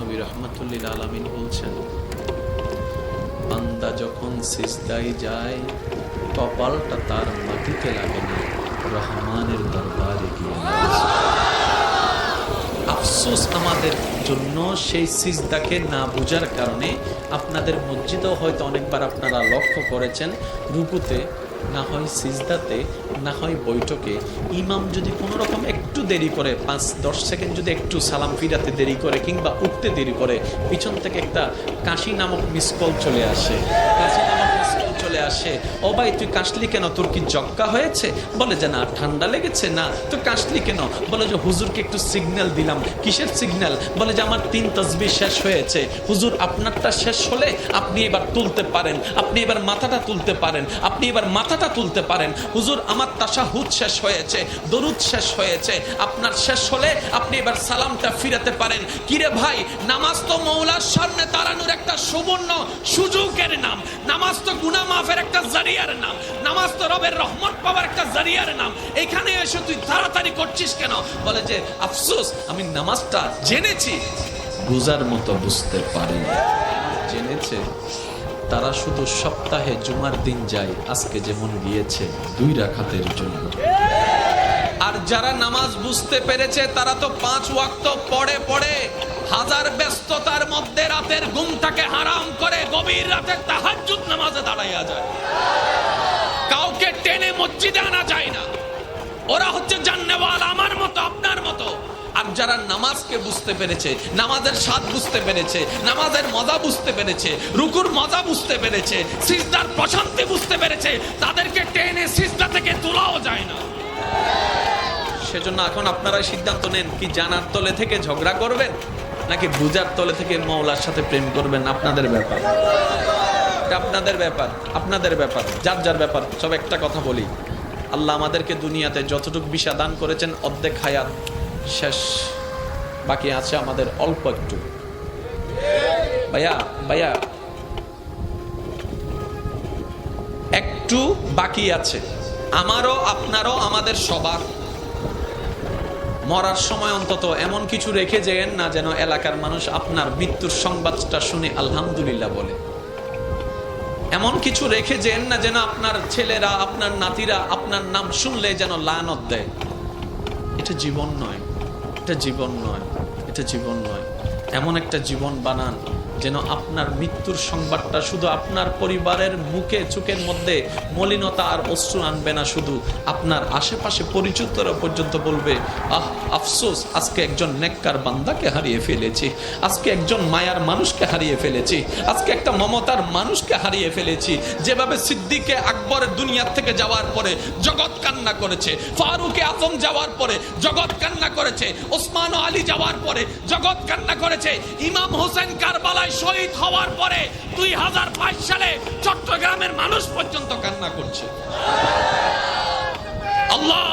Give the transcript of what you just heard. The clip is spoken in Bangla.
নবী রাহমাতুল লিল আলামিন বলছেন, বান্দা যখন সিজদায় যায় কপালটা তার মাটিতে লাগে না, রহমানের দরবারে গিয়ে আফসোস আমাদের জন্য সেই সিজদাকে না বুঝার কারণে। আপনাদের মসজিদেও হয়তো অনেকবার আপনারা লক্ষ্য করেছেন, রুকুতে না হয় সিজদাতে না হয় বৈঠকে ইমাম যদি কোনো রকম একটু দেরি করে, 5-10 সেকেন্ড যদি একটু সালাম ফিরাতে দেরি করে কিংবা উঠতে দেরি করে, পিছন থেকে একটা কাশি নামক মিসকল চলে আসে। কাশি নামক মিসকল চলে আসে, ও ভাই তুই কাশলি কেন, তোর কি জক্কা হয়েছে? বলে যে না, ঠান্ডা লেগেছে। না তো কাশলি কেন? বলে যে হুজুরকে একটু সিগন্যাল দিলাম। কিসের সিগন্যাল? বলে যে আমার 3 তাসবিহ শেষ হয়েছে। হুজুর আপনারটা শেষ হলে আপনি এবার তুলতে পারেন, আপনি এবার মাথাটা তুলতে পারেন, আপনি এবার মাথাটা তুলতে পারেন। হুজুর আমার তাশাহুদ শেষ হয়েছে, দরুদ শেষ হয়েছে, আপনার শেষ হলে আপনি এবার সালামটা ফিরাতে পারেন। কিরে ভাই, নামাজ তো মওলার সামনে দাঁড়ানোর একটা সুবর্ণ সুযোগের নাম, নামাজ তো গুনাহ মাফের একটা জারিয়ার নাম, নামাজ তো রবের রহমত পাওয়ার একটা জারিয়ার নাম। এখানে এসে তুই তাড়াতাড়ি করছিস কেন? বলে যে আফসোস, আমি নামাজটা জেনেছি, বুঝার মতো বুঝতে পারি। জেনেছে তারা শুধু সপ্তাহে জুমার দিন যায়, আজকে যেমন গিয়েছে 2 রাকাতের জন্য। আর যারা নামাজ বুঝতে পেরেছে তারা তো 5 ওয়াক্ত পড়ে পড়ে হাজার ব্যস্ততার মধ্যে রাতের ঘুমটাকে হারাম করে গভীর রাতে তাহাজ্জুদ নামাজে দাঁড়াইয়া যায়। কাউকে টেনে মসজিদে আনা যায় না। ওরা হচ্ছে জান্নাতওয়ালা, আমার মতো আপনার মতো। আর যারা নামাজকে বুঝতে পেরেছে, নামাজের স্বাদ বুঝতে পেরেছে, নামাজের মজা বুঝতে পেরেছে, রুকুর মজা বুঝতে পেরেছে, সিজদার প্রশান্তি বুঝতে পেরেছে, তাদেরকে টেনে সিজদা থেকে তোলাও যায় না। সেজন্য এখন আপনারা সিদ্ধান্ত নেন, কি জানার তলে থেকে ঝগড়া করবেন নাকি বুঝার তলে থেকে মওলার সাথে প্রেম করবেন। আপনাদের ব্যাপার, আপনাদের ব্যাপার, আপনাদের ব্যাপার, যার যার ব্যাপার। সব একটা কথা বলি, আল্লাহ আমাদেরকে দুনিয়াতে যতটুকু বিষয় দান করেছেন, অর্ধেক হায়াত শেষ, বাকি আছে আমাদের অল্প একটু। ভাইয়া ভাইয়া একটু বাকি আছে, আমারও আপনারও, আমাদের সবার। মরার সময় অন্তত এমন কিছু রেখে যেন না, যেন এলাকার মানুষ আপনার মৃত্যুর সংবাদটা শুনে আলহামদুলিল্লাহ বলে। এমন কিছু রেখে যেন না, যেন আপনার ছেলেরা, আপনার নাতিরা আপনার নাম শুনলে যেন লানত দেয়। এটা জীবন নয়, এটা জীবন নয়, এটা জীবন নয়। এমন একটা জীবন বানান যেন আপনার মৃত্যুর সংবাদটা শুধু আপনার পরিবারের মুখে চোখের মধ্যে মলিনতা আর অশ্রু আনবে না, শুধু আপনার আশেপাশে পরিচিতরা পর্যন্ত বলবে, আহ আফসোস, আজকে একজন নেককার বান্দাকে হারিয়ে ফেলেছি, আজকে একজন মায়ার মানুষকে হারিয়ে ফেলেছি, আজকে একটা মমতার মানুষকে হারিয়ে ফেলেছি। যেভাবে সিদ্দিকে আকবর দুনিয়ার থেকে যাওয়ার পরে জগৎ কান্না করেছে, ফারুকে আজম যাওয়ার পরে জগৎ কান্না করেছে, ওসমান ও আলী যাওয়ার পরে জগৎ কান্না করেছে, ইমাম হোসেন কারবালায় শহীদ হওয়ার পরে 2005 সালে চট্টগ্রামের মানুষ পর্যন্ত কান্না করছে। আল্লাহ